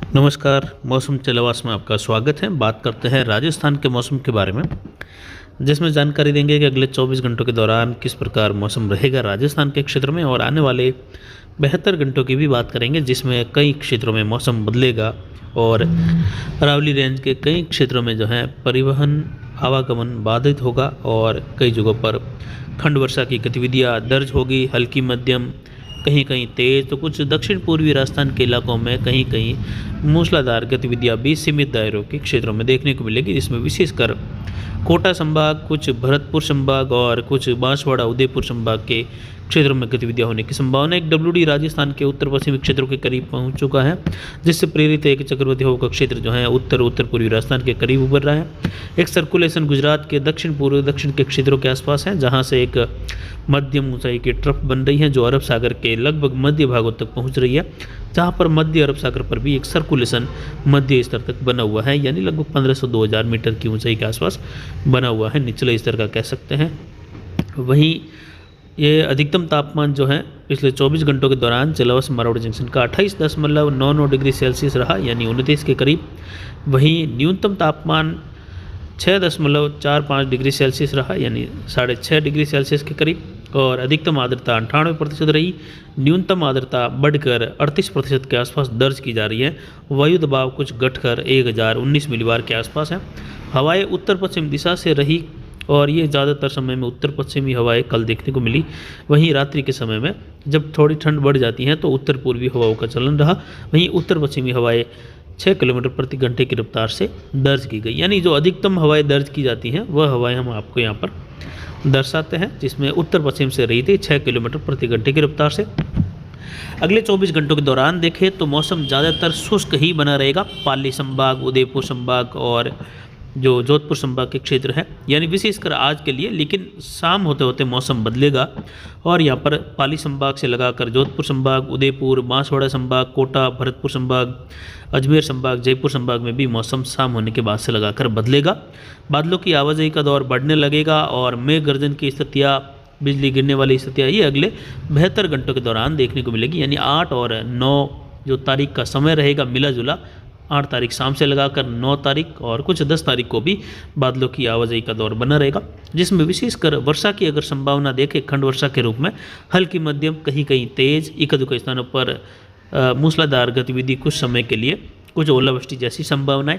नमस्कार। मौसम चलवास में आपका स्वागत है। बात करते हैं राजस्थान के मौसम के बारे में, जिसमें जानकारी देंगे कि अगले 24 घंटों के दौरान किस प्रकार मौसम रहेगा राजस्थान के क्षेत्र में, और आने वाले 72 घंटों की भी बात करेंगे, जिसमें कई क्षेत्रों में मौसम बदलेगा और अरावली रेंज के कई क्षेत्रों में जो है परिवहन आवागमन बाधित होगा और कई जगहों पर खंड वर्षा की गतिविधियाँ दर्ज होगी, हल्की मध्यम, कहीं कहीं तेज, तो कुछ दक्षिण पूर्वी राजस्थान के इलाकों में कहीं कहीं मूसलाधार गतिविधियां भी सीमित दायरों के क्षेत्रों में देखने को मिलेगी, जिसमें विशेषकर कोटा संभाग, कुछ भरतपुर संभाग और कुछ बांसवाड़ा उदयपुर संभाग के क्षेत्रों में गतिविधियां होने की संभावना। एक WD राजस्थान के उत्तर पश्चिमी क्षेत्रों के करीब पहुंच चुका है, जिससे प्रेरित एक चक्रवाती हवा का क्षेत्र जो है उत्तर पूर्वी राजस्थान के करीब उभर रहा है। एक सर्कुलेशन गुजरात के दक्षिण पूर्व दक्षिण के क्षेत्रों के आसपास है, जहां से एक मध्यम ऊंचाई की ट्रफ बन रही है जो अरब सागर के लगभग मध्य भागों तक पहुंच रही है, जहां पर मध्य अरब सागर पर भी एक सर्कुलेशन मध्य स्तर तक बना हुआ है, यानी लगभग 1500-2000 मीटर की ऊंचाई के आसपास बना हुआ है, निचले स्तर का कह सकते हैं। वहीं ये अधिकतम तापमान जो है पिछले 24 घंटों के दौरान चलावस मारवाड़ जंक्शन का 28.99 डिग्री सेल्सियस रहा, यानी 29 के करीब। वहीं न्यूनतम तापमान 6.45 डिग्री सेल्सियस रहा, यानी 6.5 डिग्री सेल्सियस के करीब, और अधिकतम आर्द्रता 98% रही। न्यूनतम आर्द्रता बढ़कर 38% के आसपास दर्ज की जा रही है। वायु दबाव कुछ घटकर 1019 मिलीबार के आसपास है। हवाएं उत्तर पश्चिम दिशा से रही और ये ज़्यादातर समय में उत्तर पश्चिमी हवाएं कल देखने को मिली। वहीं रात्रि के समय में जब थोड़ी ठंड बढ़ जाती है तो उत्तर पूर्वी हवाओं का चलन रहा। वहीं उत्तर पश्चिमी हवाएं 6 किलोमीटर प्रति घंटे की रफ्तार से दर्ज की गई, यानी जो अधिकतम हवाएं दर्ज की जाती हैं वह हवाएं हम आपको यहाँ पर दर्शाते हैं, जिसमें उत्तर पश्चिम से रही थी 6 किलोमीटर प्रति घंटे की रफ्तार से। अगले 24 घंटों के दौरान देखें तो मौसम ज़्यादातर शुष्क ही बना रहेगा। पाली संभाग, उदयपुर संभाग और जो जोधपुर संभाग के क्षेत्र है, यानी विशेषकर आज के लिए, लेकिन शाम होते होते मौसम बदलेगा और यहाँ पर पाली संभाग से लगाकर जोधपुर संभाग, उदयपुर, बांसवाड़ा संभाग, कोटा, भरतपुर संभाग, अजमेर संभाग, जयपुर संभाग में भी मौसम शाम होने के बाद से लगाकर बदलेगा। बादलों की आवाजाही का दौर बढ़ने लगेगा और मेघ गर्जन की स्थितियाँ, बिजली गिरने वाली स्थितियाँ ये अगले 72 घंटों के दौरान देखने को मिलेगी, यानी 8 और 9 जो तारीख का समय रहेगा मिला जुला, 8 तारीख शाम से लगाकर 9 तारीख और कुछ 10 तारीख को भी बादलों की आवाजाही का दौर बना रहेगा, जिसमें विशेषकर वर्षा की अगर संभावना देखें खंड वर्षा के रूप में हल्की मध्यम, कहीं कहीं तेज, इक्का-दुक्का स्थानों पर मूसलाधार गतिविधि कुछ समय के लिए, कुछ ओलावृष्टि जैसी संभावनाएं।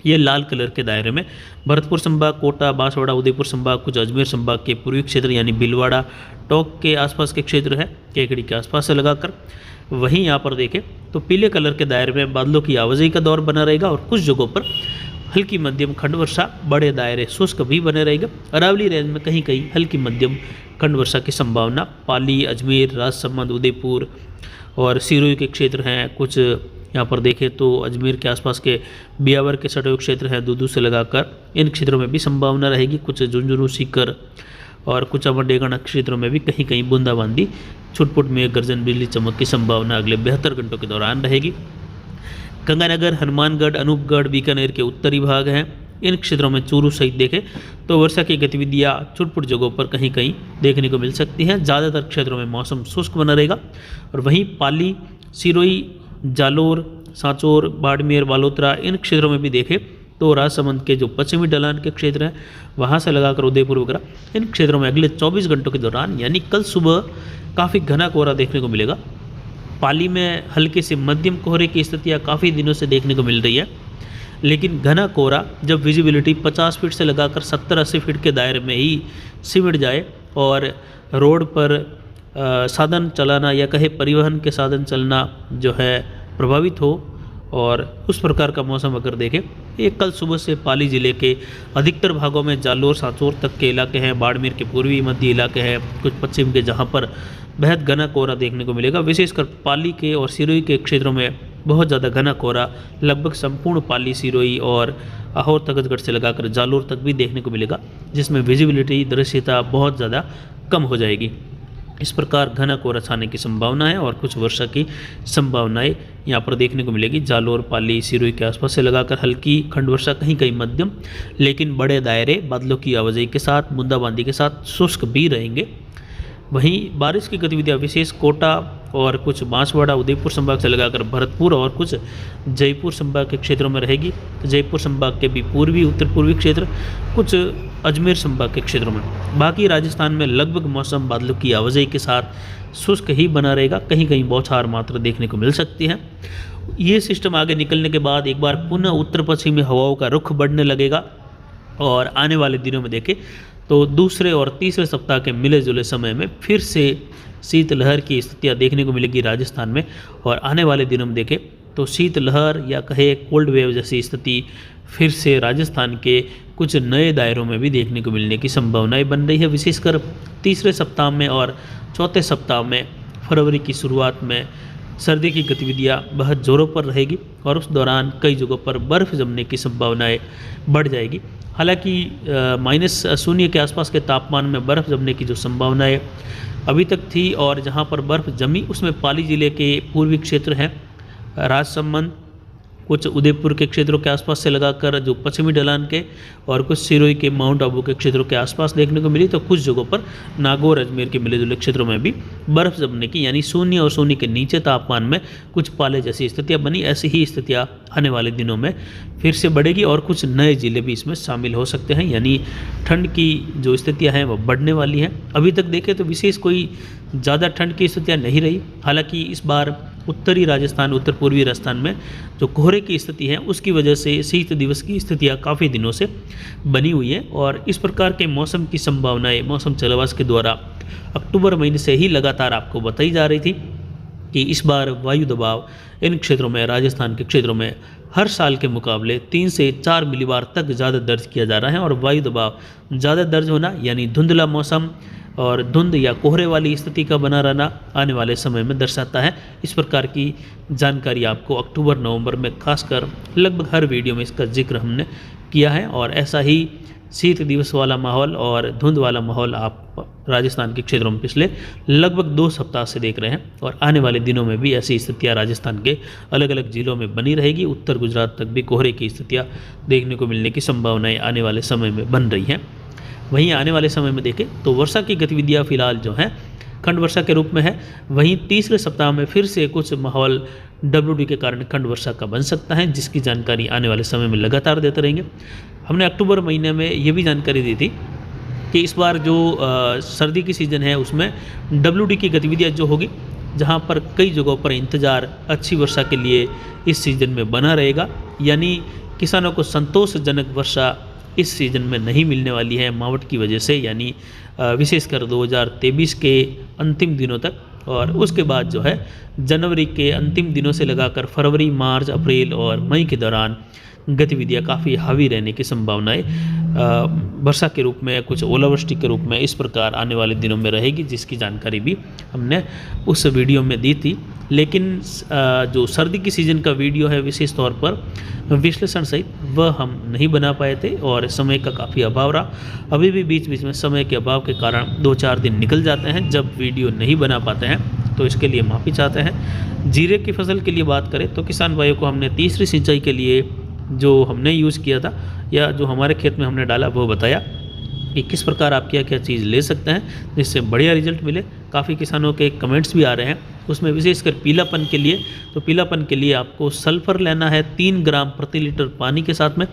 ये लाल कलर के दायरे में भरतपुर संभाग, कोटा, बांसवाड़ा, उदयपुर संभाग, कुछ अजमेर संभाग के पूर्वी क्षेत्र यानी भीलवाड़ा, टोंक के आसपास के क्षेत्र है, केकड़ी के आसपास से लगाकर। वहीं यहाँ पर देखें तो पीले कलर के दायरे में बादलों की आवाजाही का दौर बना रहेगा और कुछ जगहों पर हल्की मध्यम खंड वर्षा, बड़े दायरे शुष्क भी बने रहेगा। अरावली रेंज में कहीं कहीं हल्की मध्यम खंड वर्षा की संभावना। पाली, अजमेर, राजसमंद, उदयपुर और सिरोही के क्षेत्र हैं। कुछ यहाँ पर देखें तो अजमेर के आसपास के बियावर के सटे हुए क्षेत्र हैं, दूदू से लगाकर, इन क्षेत्रों में भी संभावना रहेगी। कुछ झुंझुनू, सीकर और कुछ अमरडेगढ़ क्षेत्रों में भी कहीं कहीं बूंदाबांदी, छुटपुट में गर्जन, बिजली चमक की संभावना अगले 72 घंटों के दौरान रहेगी। गंगानगर, हनुमानगढ़, अनूपगढ़, बीकानेर के उत्तरी भाग हैं, इन क्षेत्रों में चूरू सहित देखें तो वर्षा की गतिविधियाँ छुटपुट जगहों पर कहीं कहीं देखने को मिल सकती हैं। ज़्यादातर क्षेत्रों में मौसम शुष्क बना रहेगा। और वहीं पाली, सिरोही, जालोर, सांचौर, बाड़मेर, बालोतरा, इन क्षेत्रों में भी देखें तो राजसमंद के जो पश्चिमी ढलान के क्षेत्र हैं वहाँ से लगाकर उदयपुर वगैरह, इन क्षेत्रों में अगले 24 घंटों के दौरान यानी कल सुबह काफ़ी घना कोहरा देखने को मिलेगा। पाली में हल्के से मध्यम कोहरे की स्थितियाँ काफ़ी दिनों से देखने को मिल रही है, लेकिन घना कोहरा जब विजिबिलिटी 50 फीट से लगाकर 70-80 फीट के दायरे में ही सिमट जाए और रोड पर साधन चलाना या कहे परिवहन के साधन चलना जो है प्रभावित हो, और उस प्रकार का मौसम अगर देखें, ये कल सुबह से पाली ज़िले के अधिकतर भागों में, जालोर, सांचौर तक के इलाके हैं, बाड़मेर के पूर्वी मध्य इलाके हैं, कुछ पश्चिम के, जहां पर बेहद घना कोहरा देखने को मिलेगा। विशेषकर पाली के और सिरोही के क्षेत्रों में बहुत ज़्यादा घना कोहरा लगभग संपूर्ण पाली, सिरोही और आहोर तखतगढ़ से लगाकर जालोर तक भी देखने को मिलेगा, जिसमें विजिबिलिटी, दृश्यता बहुत ज़्यादा कम हो जाएगी। इस प्रकार घना कोहरा छाने की संभावना है और कुछ वर्षा की संभावनाएं यहाँ पर देखने को मिलेगी। जालोर, पाली, सिरोही के आसपास से लगाकर हल्की खंड वर्षा, कहीं कहीं मध्यम, लेकिन बड़े दायरे बादलों की आवाजाही के साथ, बूंदाबांदी के साथ शुष्क भी रहेंगे। वहीं बारिश की गतिविधियाँ विशेष कोटा और कुछ बांसवाड़ा उदयपुर संभाग से लगाकर भरतपुर और कुछ जयपुर संभाग के क्षेत्रों में रहेगी। जयपुर संभाग के भी पूर्वी उत्तर पूर्वी क्षेत्र, कुछ अजमेर संभाग के क्षेत्रों में। बाकी राजस्थान में लगभग मौसम बादलों की आवाजाही के साथ शुष्क ही बना रहेगा, कहीं कहीं बौछार मात्र देखने को मिल सकती है। ये सिस्टम आगे निकलने के बाद एक बार पुनः उत्तर पश्चिमी हवाओं का रुख बढ़ने लगेगा और आने वाले दिनों में देखें तो दूसरे और तीसरे सप्ताह के मिले जुले समय में फिर से शीतलहर की स्थितियाँ देखने को मिलेगी राजस्थान में। और आने वाले दिनों में देखें तो शीतलहर या कहे कोल्ड वेव जैसी स्थिति फिर से राजस्थान के कुछ नए दायरों में भी देखने को मिलने की संभावनाएं बन रही है। विशेषकर तीसरे सप्ताह में और चौथे सप्ताह में फरवरी की शुरुआत में सर्दी की गतिविधियां बहुत ज़ोरों पर रहेगी और उस दौरान कई जगहों पर बर्फ़ जमने की संभावनाएं बढ़ जाएगी। हालांकि -0 के आसपास के तापमान में बर्फ़ जमने की जो संभावनाएं अभी तक थी और जहां पर बर्फ़ जमी उसमें पाली ज़िले के पूर्वी क्षेत्र हैं, राजसमंद, कुछ उदयपुर के क्षेत्रों के आसपास से लगाकर जो पश्चिमी ढलान के और कुछ सिरोही के माउंट आबू के क्षेत्रों के आसपास देखने को मिली। तो कुछ जगहों पर नागौर अजमेर के मिले जुले क्षेत्रों में भी बर्फ़ जमने की यानी 0 और 0 के नीचे तापमान में कुछ पाले जैसी स्थितियां बनी। ऐसी ही स्थितियां आने वाले दिनों में फिर से बढ़ेगी और कुछ नए ज़िले भी इसमें शामिल हो सकते हैं, यानी ठंड की जो स्थितियाँ हैं वो बढ़ने वाली हैं। अभी तक देखें तो विशेष कोई ज़्यादा ठंड की स्थितियाँ नहीं रही। हालांकि इस बार उत्तरी राजस्थान, उत्तर पूर्वी राजस्थान में जो कोहरे की स्थिति है उसकी वजह से शीत दिवस की स्थितियाँ काफ़ी दिनों से बनी हुई हैं और इस प्रकार के मौसम की संभावनाएं मौसम चलवास के द्वारा अक्टूबर महीने से ही लगातार आपको बताई जा रही थी कि इस बार वायु दबाव इन क्षेत्रों में, राजस्थान के क्षेत्रों में हर साल के मुकाबले 3 से 4 मिलीबार तक ज़्यादा दर्ज किया जा रहा है। और वायु दबाव ज़्यादा दर्ज होना यानी धुंधला मौसम और धुंध या कोहरे वाली स्थिति का बना रहना आने वाले समय में दर्शाता है। इस प्रकार की जानकारी आपको अक्टूबर नवंबर में खासकर लगभग हर वीडियो में इसका जिक्र हमने किया है और ऐसा ही शीत दिवस वाला माहौल और धुंध वाला माहौल आप राजस्थान के क्षेत्रों में पिछले लगभग 2 सप्ताह से देख रहे हैं और आने वाले दिनों में भी ऐसी स्थितियाँ राजस्थान के अलग अलग जिलों में बनी रहेगी। उत्तर गुजरात तक भी कोहरे की स्थितियाँ देखने को मिलने की संभावनाएं आने वाले समय में बन रही हैं। वहीं आने वाले समय में देखें तो वर्षा की गतिविधियाँ फिलहाल जो हैं खंड वर्षा के रूप में है। वहीं तीसरे सप्ताह में फिर से कुछ माहौल WD के कारण खंड वर्षा का बन सकता है, जिसकी जानकारी आने वाले समय में लगातार देते रहेंगे। हमने अक्टूबर महीने में ये भी जानकारी दी थी कि इस बार जो सर्दी की सीज़न है उसमें WD की गतिविधियाँ जो होगी, जहाँ पर कई जगहों पर इंतज़ार अच्छी वर्षा के लिए इस सीज़न में बना रहेगा, यानी किसानों को संतोषजनक वर्षा इस सीज़न में नहीं मिलने वाली है मावठ की वजह से, यानी विशेषकर 2023 के अंतिम दिनों तक और उसके बाद जो है जनवरी के अंतिम दिनों से लगाकर फरवरी, मार्च, अप्रैल और मई के दौरान गतिविधियाँ काफ़ी हावी रहने की संभावनाएं वर्षा के रूप में, कुछ ओलावृष्टि के रूप में इस प्रकार आने वाले दिनों में रहेगी, जिसकी जानकारी भी हमने उस वीडियो में दी थी। लेकिन जो सर्दी की सीज़न का वीडियो है विशेष तौर पर विश्लेषण सहित वह हम नहीं बना पाए थे और समय का काफ़ी अभाव रहा। अभी भी बीच बीच में समय के अभाव के कारण 2-4 दिन निकल जाते हैं जब वीडियो नहीं बना पाते हैं, तो इसके लिए माफ़ी चाहते हैं। जीरे की फसल के लिए बात करें तो किसान भाइयों को हमने तीसरी सिंचाई के लिए जो हमने यूज़ किया था या जो हमारे खेत में हमने डाला वो बताया कि किस प्रकार आप क्या क्या चीज़ ले सकते हैं जिससे बढ़िया रिजल्ट मिले। काफ़ी किसानों के कमेंट्स भी आ रहे हैं उसमें, विशेषकर पीलापन के लिए। तो पीलापन के लिए आपको सल्फ़र लेना है 3 ग्राम प्रति लीटर पानी के साथ में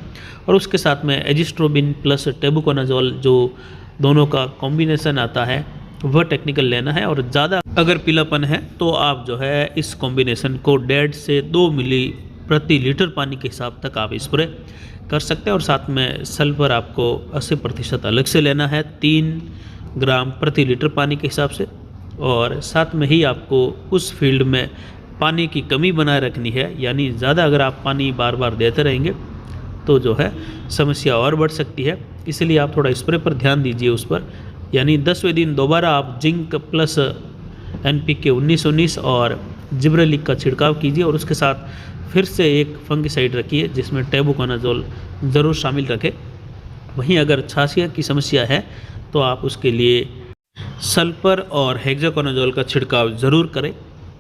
और उसके साथ में एजिस्ट्रोबिन प्लस टेबुकोनाजोल जो दोनों का कॉम्बिनेशन आता है वह टेक्निकल लेना है। और ज़्यादा अगर पीलापन है तो आप जो है इस कॉम्बिनेशन को 1.5 से 2 मिली प्रति लीटर पानी के हिसाब तक आप स्प्रे कर सकते हैं। और साथ में सल्फर आपको 80% अलग से लेना है 3 ग्राम प्रति लीटर पानी के हिसाब से। और साथ में ही आपको उस फील्ड में पानी की कमी बनाए रखनी है, यानी ज़्यादा अगर आप पानी बार बार देते रहेंगे तो जो है समस्या और बढ़ सकती है। इसलिए आप थोड़ा स्प्रे पर ध्यान दीजिए उस पर, यानी 10वें दिन दोबारा आप जिंक प्लस NPK 19-19 और जिब्रेलिक का छिड़काव कीजिए और उसके साथ फिर से एक फंगिसाइड रखिए जिसमें टेबुकोनाजोल ज़रूर शामिल रखें। वहीं अगर छासिया की समस्या है तो आप उसके लिए सल्फर और हेक्साकोनाजोल का छिड़काव ज़रूर करें,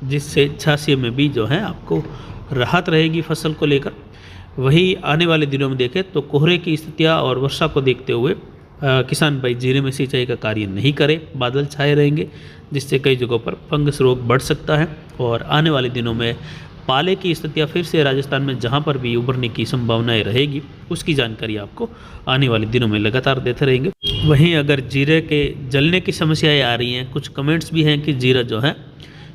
जिससे छासिया में भी जो है आपको राहत रहेगी फसल को लेकर। वहीं आने वाले दिनों में देखें तो कोहरे की स्थितियाँ और वर्षा को देखते हुए किसान भाई जीरे में सिंचाई का कार्य नहीं करें। बादल छाए रहेंगे जिससे कई जगहों पर फंगस रोग बढ़ सकता है और आने वाले दिनों में पाले की स्थितियाँ फिर से राजस्थान में जहाँ पर भी उभरने की संभावनाएं रहेगी उसकी जानकारी आपको आने वाले दिनों में लगातार देते रहेंगे। वहीं अगर जीरे के जलने की समस्याएं आ रही हैं, कुछ कमेंट्स भी हैं कि जीरा जो है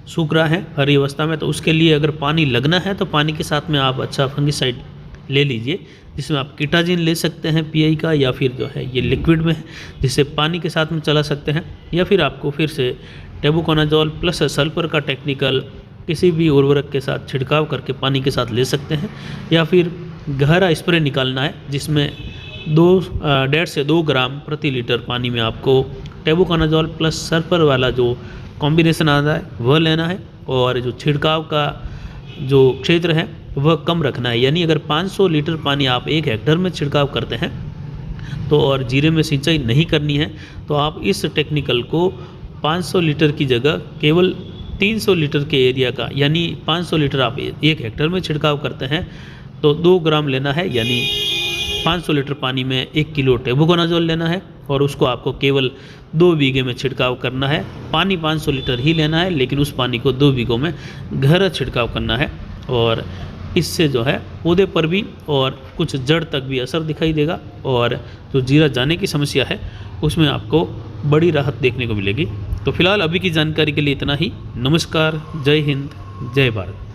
सूख रहा है हरी अवस्था में, तो उसके लिए अगर पानी लगना है तो पानी के साथ में आप अच्छा फंगिसाइड ले लीजिए, जिसमें आप कीटाजिन ले सकते हैं पीआई का, या फिर जो है ये लिक्विड में है जिसे पानी के साथ में चला सकते हैं, या फिर आपको फिर से टेबुकोनाजोल प्लस सल्फर का टेक्निकल किसी भी उर्वरक के साथ छिड़काव करके पानी के साथ ले सकते हैं, या फिर गहरा स्प्रे निकालना है जिसमें 1.5 से 2 ग्राम प्रति लीटर पानी में आपको टेबुकोनाजोल प्लस सल्फर वाला जो कॉम्बिनेशन आता है वह लेना है, और जो छिड़काव का जो क्षेत्र है वह कम रखना है। यानी अगर 500 लीटर पानी आप 1 हेक्टेयर में छिड़काव करते हैं तो और जीरे में सिंचाई नहीं करनी है तो आप इस टेक्निकल को 500 लीटर की जगह केवल 300 लीटर के एरिया का, यानी 500 लीटर आप 1 हेक्टेयर में छिड़काव करते हैं तो 2 ग्राम लेना है, यानी 500 लीटर पानी में 1 किलो टेबुकोनाजोल लेना है और उसको आपको केवल 2 बीघे में छिड़काव करना है। पानी 500 लीटर ही लेना है, लेकिन उस पानी को 2 बीघों में गहरा छिड़काव करना है, और इससे जो है पौधे पर भी और कुछ जड़ तक भी असर दिखाई देगा, और जो जीरा जाने की समस्या है उसमें आपको बड़ी राहत देखने को मिलेगी। तो फिलहाल अभी की जानकारी के लिए इतना ही। नमस्कार, जय हिंद, जय भारत।